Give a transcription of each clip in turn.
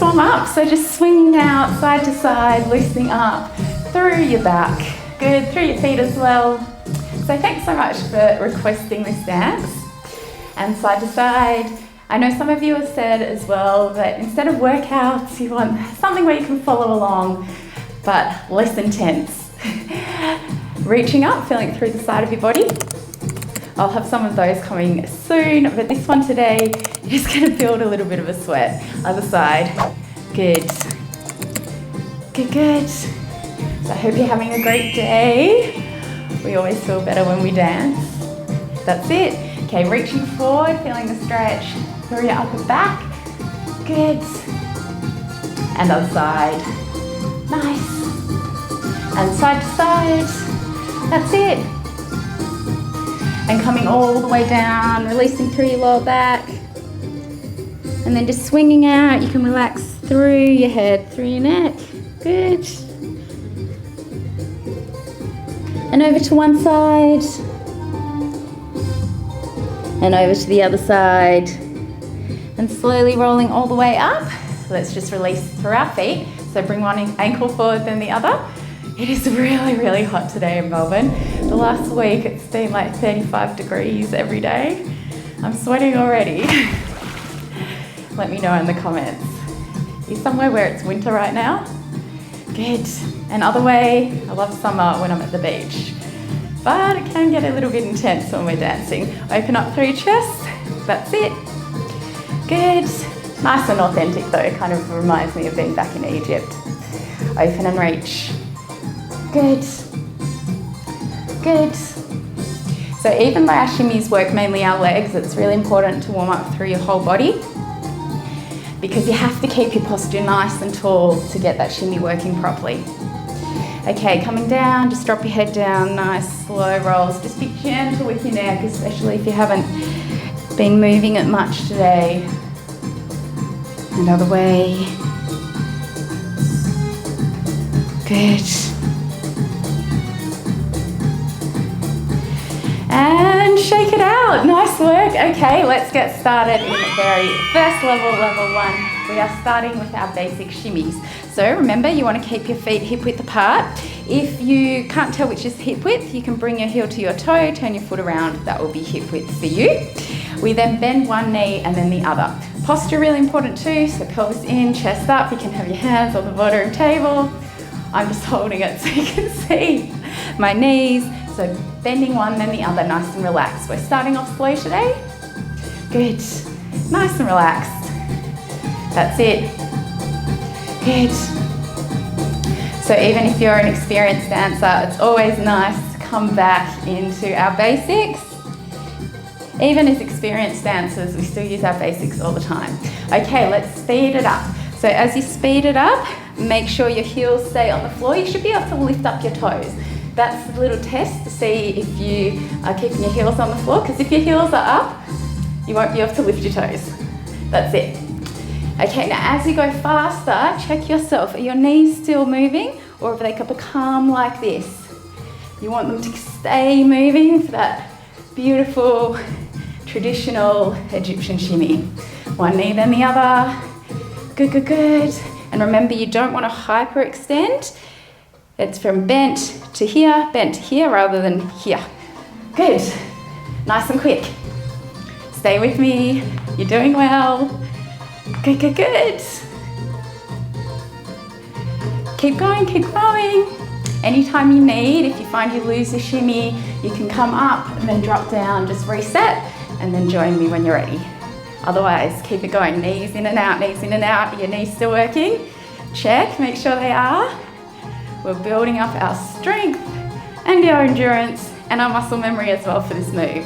warm up. So just swinging out side to side, loosening up through your back. Good, through your feet as well. So thanks so much for requesting this dance. And side to side. I know some of you have said as well that instead of workouts, you want something where you can follow along, but less intense. Reaching up, feeling through the side of your body. I'll have some of those coming soon, but this one today is going to build a little bit of a sweat. Other side. Good. Good, good. So I hope you're having a great day. We always feel better when we dance. That's it. Okay, reaching forward, feeling the stretch through your upper back. Good. And other side. Nice. And side to side. That's it. And coming all the way down, releasing through your lower back. And then just swinging out. You can relax through your head, through your neck. Good. And over to one side. And over to the other side. And slowly rolling all the way up. Let's just release through our feet. So bring one ankle forward, then the other. It is really, really hot today in Melbourne. The last week it's been like 35 degrees every day. I'm sweating already. Let me know in the comments. Are you somewhere where it's winter right now? Good. And other way, I love summer when I'm at the beach. But it can get a little bit intense when we're dancing. Open up through your chest. That's it. Good. Nice and authentic though. It kind of reminds me of being back in Egypt. Open and reach. Good. Good. So even though our shimmies work mainly our legs, it's really important to warm up through your whole body because you have to keep your posture nice and tall to get that shimmy working properly. Okay, coming down, just drop your head down, nice slow rolls. Just be gentle with your neck, especially if you haven't been moving it much today. Another way. Good. And shake it out. Nice work. Okay, let's get started in the very first level, level one. We are starting with our basic shimmies. So remember, you want to keep your feet hip width apart. If you can't tell which is hip width, you can bring your heel to your toe, turn your foot around. That will be hip width for you. We then bend one knee and then the other. Posture really important too. So pelvis in, chest up. You can have your hands on the bottom table. I'm just holding it so you can see my knees. So bending one, then the other, nice and relaxed. We're starting off slow today. Good. Nice and relaxed. That's it. Good. So even if you're an experienced dancer, it's always nice to come back into our basics. Even as experienced dancers, we still use our basics all the time. Okay, let's speed it up. So as you speed it up, make sure your heels stay on the floor. You should be able to lift up your toes. That's a little test to see if you are keeping your heels on the floor, because if your heels are up, you won't be able to lift your toes. That's it. Okay, now as you go faster, check yourself. Are your knees still moving, or have they become like this? You want them to stay moving for that beautiful, traditional Egyptian shimmy. One knee, then the other. Good, good, good. And remember, you don't want to hyperextend. It's from bent to here rather than here. Good. Nice and quick. Stay with me. You're doing well. Good, good, good. Keep going, keep going. Anytime you need, if you find you lose your shimmy, you can come up and then drop down, just reset, and then join me when you're ready. Otherwise, keep it going. Knees in and out, knees in and out. Your knees still working? Check, make sure they are. We're building up our strength and our endurance and our muscle memory as well for this move.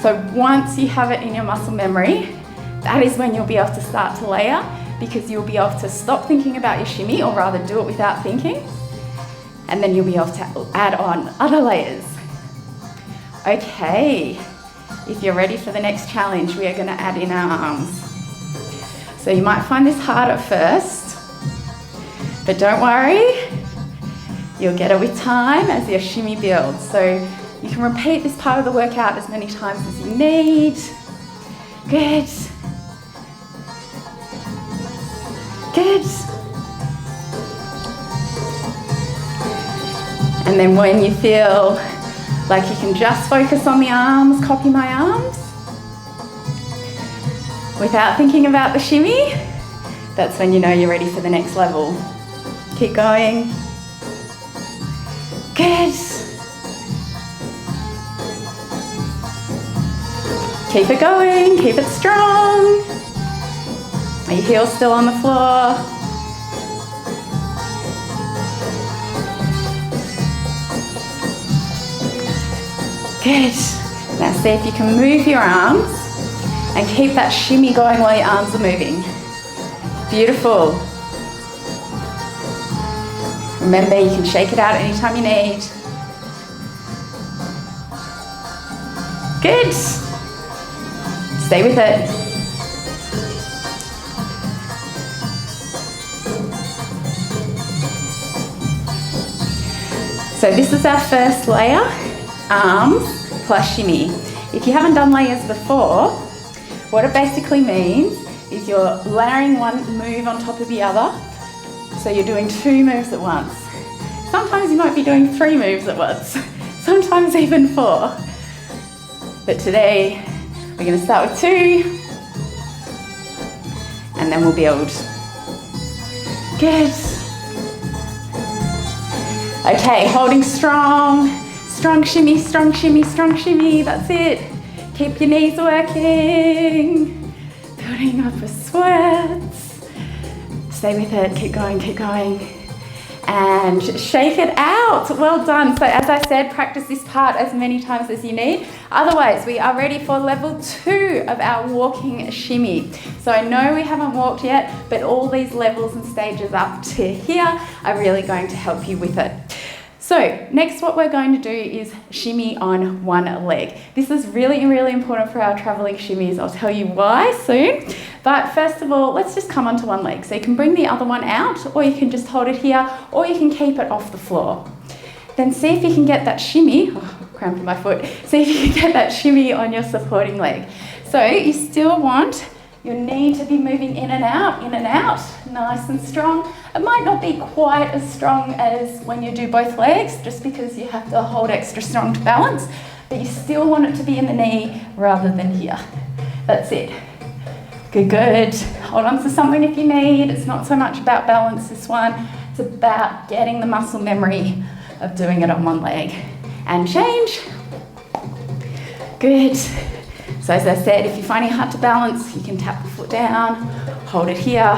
So once you have it in your muscle memory, that is when you'll be able to start to layer, because you'll be able to stop thinking about your shimmy, or rather do it without thinking, and then you'll be able to add on other layers. Okay, if you're ready for the next challenge, we are going to add in our arms. So you might find this hard at first, but don't worry, you'll get it with time as your shimmy builds. So you can repeat this part of the workout as many times as you need. Good. Good. And then when you feel like you can just focus on the arms, copy my arms without thinking about the shimmy, that's when you know you're ready for the next level. Keep going. Good. Keep it going, keep it strong. Are your heels still on the floor? Good. Now see if you can move your arms and keep that shimmy going while your arms are moving. Beautiful. Remember, you can shake it out anytime you need. Good. Stay with it. So this is our first layer, arms plus shimmy. If you haven't done layers before, what it basically means is you're layering one move on top of the other. So you're doing 2 moves at once. Sometimes you might be doing 3 moves at once, sometimes even 4. But today, we're going to start with 2, and then we'll build. Good. Okay, holding strong. Strong shimmy, strong shimmy, strong shimmy. That's it. Keep your knees working. Building up a sweats. Stay with it. Keep going, keep going. And shake it out. Well done. So as I said, practice this part as many times as you need. Otherwise, we are ready for level 2 of our walking shimmy. So I know we haven't walked yet, but all these levels and stages up to here are really going to help you with it. So next, what we're going to do is shimmy on one leg. This is really, really important for our traveling shimmies. I'll tell you why soon. But first of all, let's just come onto one leg. So you can bring the other one out, or you can just hold it here, or you can keep it off the floor. Then see if you can get that shimmy, cramping my foot, see if you can get that shimmy on your supporting leg. So you still want your knee to be moving in and out, nice and strong. It might not be quite as strong as when you do both legs, just because you have to hold extra strong to balance, but you still want it to be in the knee rather than here. That's it. Good, good. Hold on to something if you need. It's not so much about balance, this one. It's about getting the muscle memory of doing it on one leg. And change. Good. So as I said, if you're finding it hard to balance, you can tap the foot down, hold it here,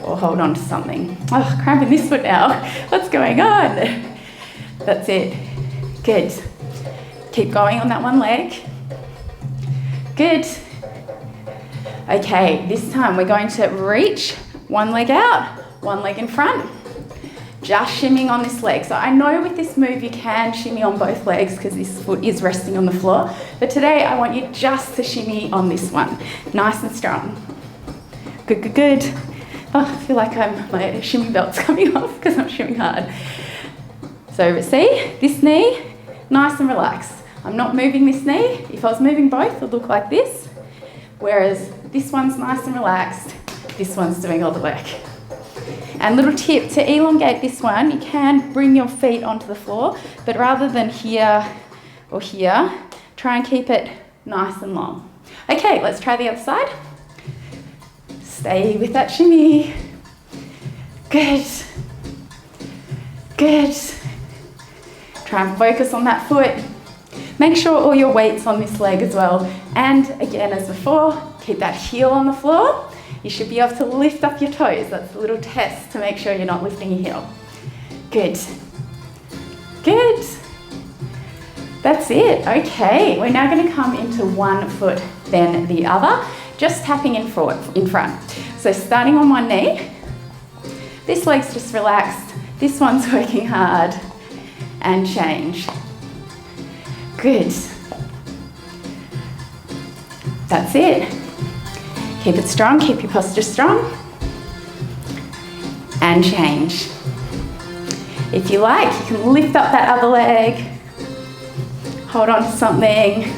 or hold on to something. Oh, cramping this foot now. What's going on? That's it. Good. Keep going on that one leg. Good. Okay, this time we're going to reach one leg out, one leg in front. Just shimmying on this leg. So I know with this move you can shimmy on both legs because this foot is resting on the floor. But today I want you just to shimmy on this one. Nice and strong. Good, good, good. Oh, I feel like my shimmy belt's coming off because I'm shimmying hard. So see, this knee, nice and relaxed. I'm not moving this knee. If I was moving both, it would look like this. Whereas this one's nice and relaxed, this one's doing all the work. And little tip, to elongate this one, you can bring your feet onto the floor, but rather than here or here, try and keep it nice and long. Okay, let's try the other side. Stay with that shimmy. Good. Good. Try and focus on that foot. Make sure all your weight's on this leg as well. And again, as before, keep that heel on the floor. You should be able to lift up your toes. That's a little test to make sure you're not lifting your heel. Good. Good. That's it. Okay, we're now going to come into one foot, then the other, just tapping in front. So starting on one knee, this leg's just relaxed, this one's working hard, and change. Good. That's it. Keep it strong, keep your posture strong, and change. If you like, you can lift up that other leg, hold on to something,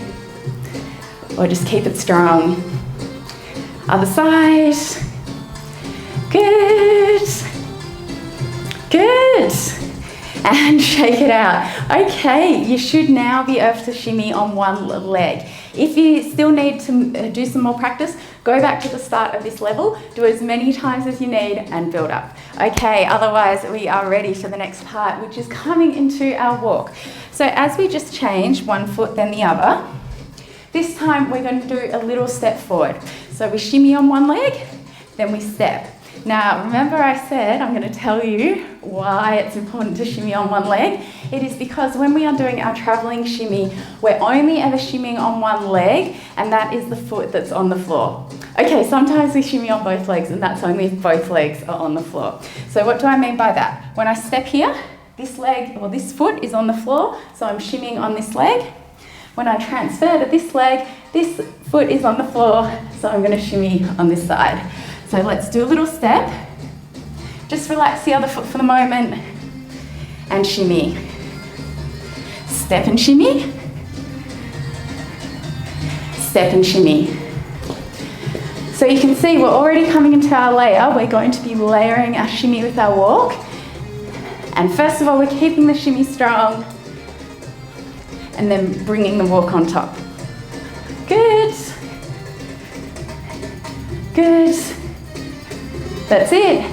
or just keep it strong. Other side. Good. and shake it out. Okay, you should now be able to shimmy on one leg. If you still need to do some more practice, go back to the start of this level, do as many times as you need and build up. Okay, otherwise we are ready for the next part, which is coming into our walk. So as we just change one foot then the other, this time we're going to do a little step forward. So we shimmy on one leg, then we step. Now, remember I said I'm going to tell you why it's important to shimmy on one leg. It is because when we are doing our travelling shimmy, we're only ever shimmying on one leg, and that is the foot that's on the floor. Okay, sometimes we shimmy on both legs, and that's only if both legs are on the floor. So what do I mean by that? When I step here, this leg, or this foot is on the floor, so I'm shimmying on this leg. When I transfer to this leg, this foot is on the floor, so I'm going to shimmy on this side. So let's do a little step. Just relax the other foot for the moment and shimmy. Step and shimmy. Step and shimmy. So you can see we're already coming into our layer. We're going to be layering our shimmy with our walk. And first of all, we're keeping the shimmy strong and then bringing the walk on top. Good. Good. That's it.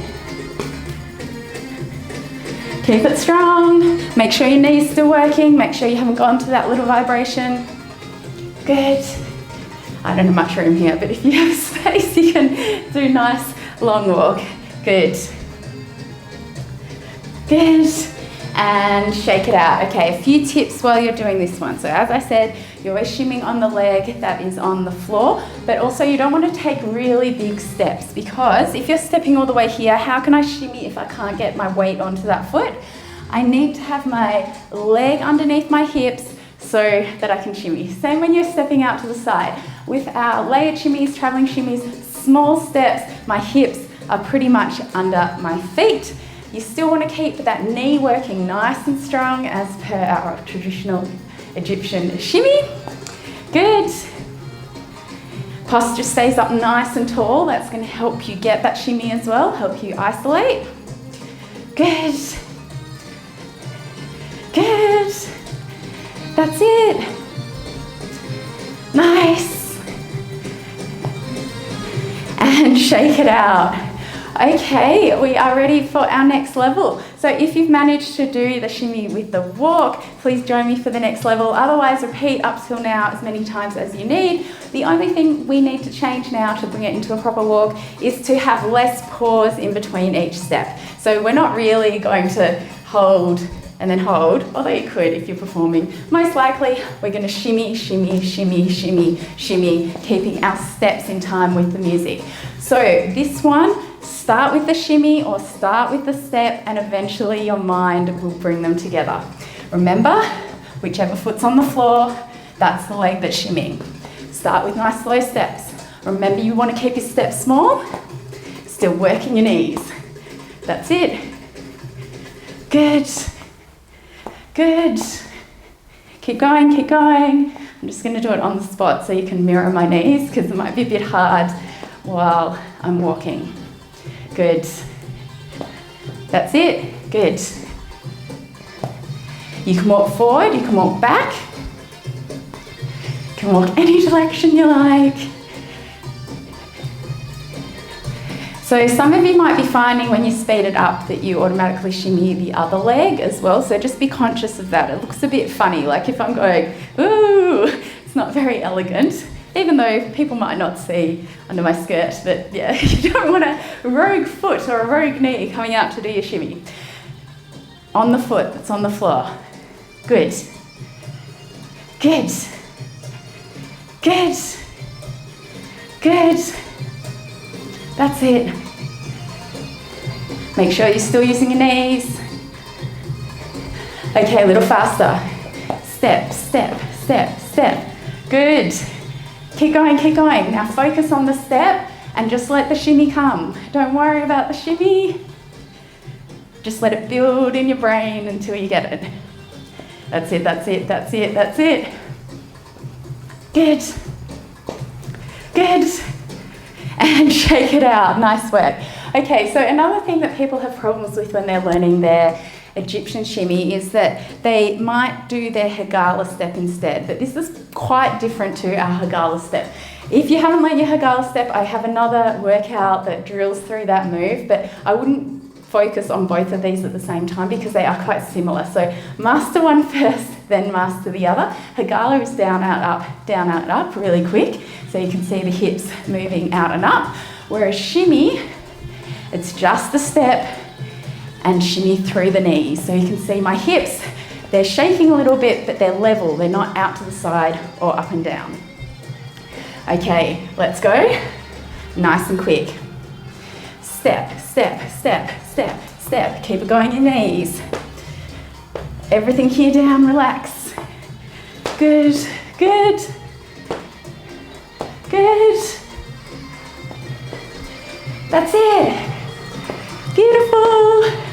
Keep it strong. Make sure your knee's still working. Make sure you haven't gone to that little vibration. Good. I don't have much room here, but if you have space, you can do a nice long walk. Good. Good. And shake it out. Okay, a few tips while you're doing this one. So as I said, you're always shimmying on the leg that is on the floor, but also you don't want to take really big steps, because if you're stepping all the way here, how can I shimmy if I can't get my weight onto that foot? I need to have my leg underneath my hips so that I can shimmy. Same when you're stepping out to the side. With our layered shimmies, traveling shimmies, small steps, my hips are pretty much under my feet. You still want to keep that knee working nice and strong as per our traditional Egyptian shimmy. Good. Posture stays up nice and tall. That's going to help you get that shimmy as well, help you isolate. Good. Good. That's it. Nice. And shake it out. Okay, we are ready for our next level. So if you've managed to do the shimmy with the walk, please join me for the next level. Otherwise, repeat up till now as many times as you need. The only thing we need to change now to bring it into a proper walk is to have less pause in between each step. So we're not really going to hold and then hold, although you could if you're performing. Most likely, we're going to shimmy, shimmy, shimmy, shimmy, shimmy, keeping our steps in time with the music. So this one, start with the shimmy or start with the step, and eventually your mind will bring them together. Remember, whichever foot's on the floor, that's the leg that's shimmying. Start with nice slow steps. Remember, you want to keep your steps small, still working your knees. That's it. Good. Good. Keep going, keep going. I'm just going to do it on the spot so you can mirror my knees, because it might be a bit hard while I'm walking. Good. That's it. Good. You can walk forward, you can walk back. You can walk any direction you like. So some of you might be finding when you speed it up that you automatically shimmy the other leg as well. So just be conscious of that. It looks a bit funny. Like if I'm going, ooh, it's not very elegant. Even though people might not see under my skirt, but yeah, you don't want a rogue foot or a rogue knee coming out to do your shimmy. On the foot that's on the floor. Good. Good. Good. Good. That's it. Make sure you're still using your knees. Okay, a little faster. Step, step, step, step. Good. Keep going, keep going. Now focus on the step and just let the shimmy come. Don't worry about the shimmy. Just let it build in your brain until you get it. That's it, that's it, that's it, that's it. Good. Good. And shake it out. Nice work. Okay, so another thing that people have problems with when they're learning their Egyptian shimmy is that they might do their Hagala step instead, but this is quite different to our Hagala step. If you haven't learned your Hagala step, I have another workout that drills through that move, but I wouldn't focus on both of these at the same time because they are quite similar. So master one first, then master the other. Hagala is down, out, up, really quick. So you can see the hips moving out and up. Whereas shimmy, it's just the step and shimmy through the knees. So you can see my hips, they're shaking a little bit, but they're level. They're not out to the side or up and down. Okay, let's go. Nice and quick. Step, step, step, step, step. Keep it going in your knees. Everything here down, relax. Good, good, good. That's it. Beautiful.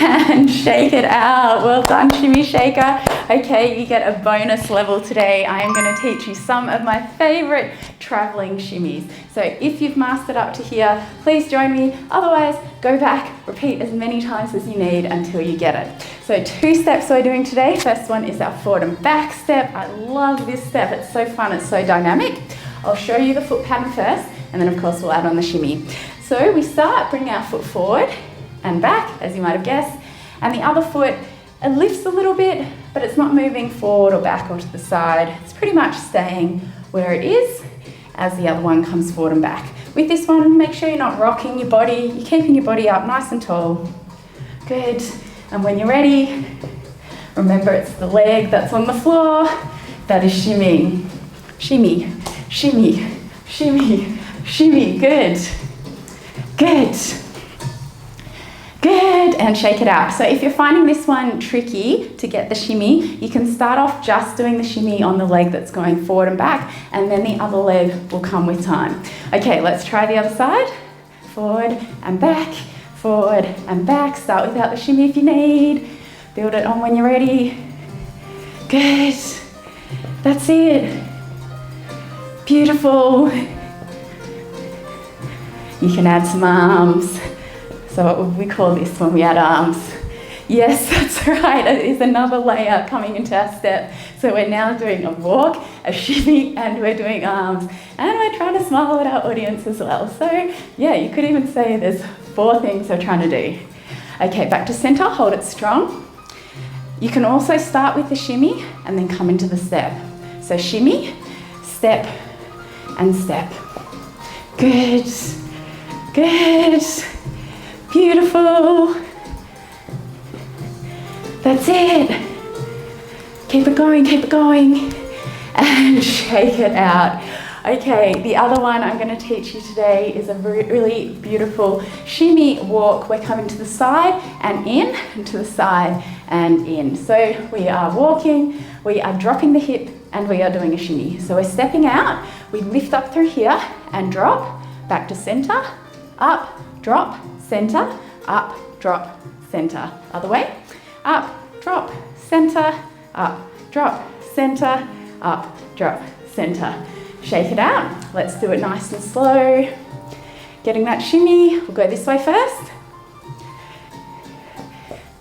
And shake it out. Well done, Shimmy Shaker. Okay, you get a bonus level today. I am going to teach you some of my favorite traveling shimmies. So if you've mastered up to here, please join me. Otherwise, go back, repeat as many times as you need until you get it. So 2 steps we're doing today. First one is our forward and back step. I love this step. It's so fun. It's so dynamic. I'll show you the foot pattern first, and then of course we'll add on the shimmy. So we start, bring our foot forward and back, as you might have guessed, and the other foot, it lifts a little bit, but it's not moving forward or back or to the side. It's pretty much staying where it is as the other one comes forward and back. With this one, make sure you're not rocking your body, you're keeping your body up nice and tall. Good, and when you're ready, remember it's the leg that's on the floor that is shimmying. Shimmy, shimmy, shimmy, shimmy, good, good. Good, and shake it out. So if you're finding this one tricky to get the shimmy, you can start off just doing the shimmy on the leg that's going forward and back, and then the other leg will come with time. Okay, let's try the other side. Forward and back, forward and back. Start without the shimmy if you need. Build it on when you're ready. Good, that's it. Beautiful. You can add some arms. So what would we call this when we add arms? Yes, that's right, it is another layer coming into our step. So we're now doing a walk, a shimmy, and we're doing arms. And we're trying to smile at our audience as well. So yeah, you could even say there's 4 things we're trying to do. Okay, back to center, hold it strong. You can also start with the shimmy and then come into the step. So shimmy, step, and step. Good, good. Beautiful. That's it. Keep it going, and shake it out. Okay, the other one I'm going to teach you today is a really beautiful shimmy walk. We're coming to the side and in, and to the side and in. So we are walking, we are dropping the hip, and we are doing a shimmy. So we're stepping out, we lift up through here and drop, back to center, up, drop, center, up, drop, center. Other way, up, drop, center, up, drop, center, up, drop, center. Shake it out. Let's do it nice and slow. Getting that shimmy, we'll go this way first.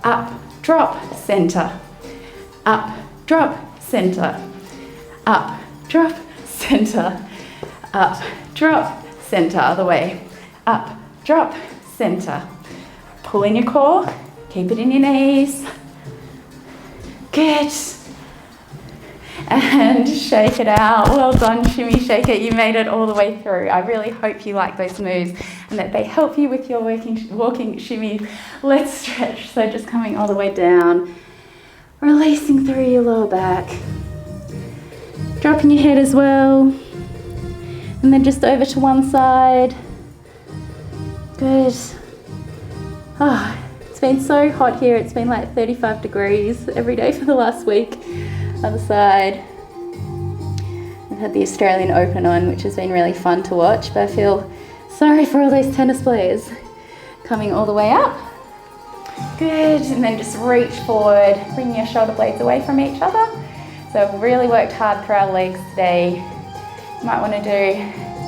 Up, drop, center, up, drop, center, up, drop, center, up, drop, center. Other way, up, drop, center. Pull in your core, keep it in your knees. Good. And shake it out. Well done, Shimmy Shaker. You made it all the way through. I really hope you like those moves and that they help you with your walking shimmy. Let's stretch. So just coming all the way down, releasing through your lower back. Dropping your head as well. And then just over to one side. Good. Oh, it's been so hot here. It's been like 35 degrees every day for the last week. Other side. I've had the Australian Open on, which has been really fun to watch, but I feel sorry for all those tennis players. Coming all the way up. Good, and then just reach forward, bring your shoulder blades away from each other. So we've really worked hard for our legs today. You might want to do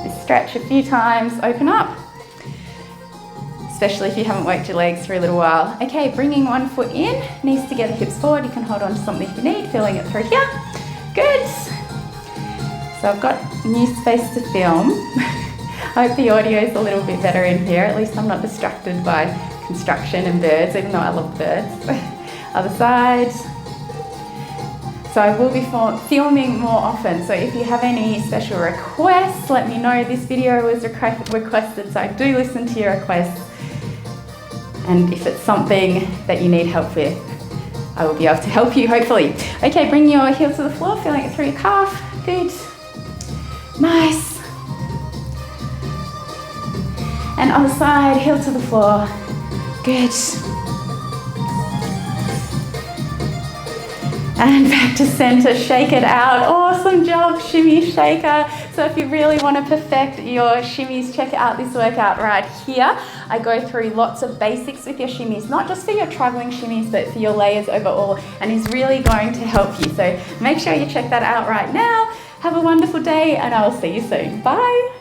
this stretch a few times, open up. especially if you haven't worked your legs for a little while. Okay, bringing one foot in, knees together, hips forward. You can hold on to something if you need, feeling it through here. Good. So I've got new space to film. I hope the audio is a little bit better in here. At least I'm not distracted by construction and birds, even though I love birds. Other side. So I will be filming more often. So if you have any special requests, let me know. This video was requested, so I do listen to your requests. And if it's something that you need help with, I will be able to help you, hopefully. Okay, bring your heel to the floor, feeling it through your calf. Good. Nice. And other side, heel to the floor. Good. And back to center, shake it out. Awesome job, Shimmy Shaker. So if you really want to perfect your shimmies, check out this workout right here. I go through lots of basics with your shimmies, not just for your traveling shimmies, but for your layers overall, and is really going to help you. So make sure you check that out right now. Have a wonderful day, and I will see you soon. Bye.